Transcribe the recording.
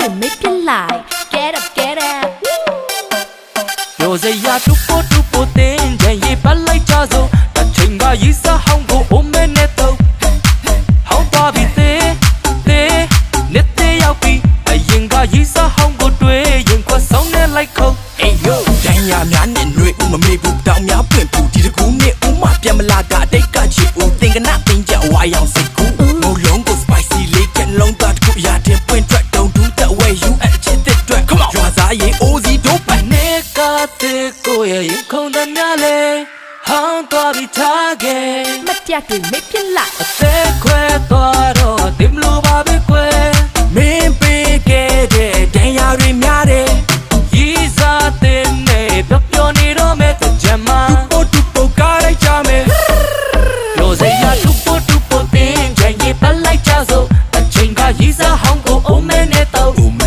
တွေမေးပြလိုက် get up get up ရိုစရာတူပိုတင်ချင်ရေးပတ်လိုက်ကြစို့တစ်ချိန်ကရေးစားဟောင်းကိုအိုမဲနဲ့တော့ဟောင်းသွားပြီသေးနှစ်သေးရောက်ပြီအရင်ကရေးစားဟောင်းကိုတွေ့ရင်ခွတ်ဆုံးနဲ့လိုက်ခုတ် Hey yo ဒဏ်ရာများနဲ့ຫນွေဦးမမေ့ဘူးတောင်များပွင့်ဘူးဒီတကူနဲ့ဦးမပြန်မလာကအတိတ်ကချစ်ဦးသင်္ကနာသင်ကြဝါရောင်စိတ်ကူငုံလုံးကို spicy လေးကလုံးသားတကူရတဲ့ပွင့်ထွက် don't do that way you at ချစ်တဲ့အတွက် come on ရွာစားရေး OZ တို့ပတ် နေကတဲ့ကိုရဲ့ရင်ခုန်တဲ့များလေဟောင်းသွားပြီထားခဲ့ မတရားတွေမေးပြလိုက် အသက်ခွဲသွားတော့တင်လို့ပါပဲကွယ် မင်းပေးခဲ့တဲ့ဒဏ်ရာတွေများတယ် ရီးစားတဲ့နဲ့ပြောနေတော့မဲ့ကြမ်းမ တူပိုကားလိုက်ကြမယ် ရိုစရာတူပိုတင်ချင်ရေးပတ်လိုက်ကြစို့အချိန်ကရီးစားဟောင်းကိုအိုမဲနဲ့တော့ ဦးမ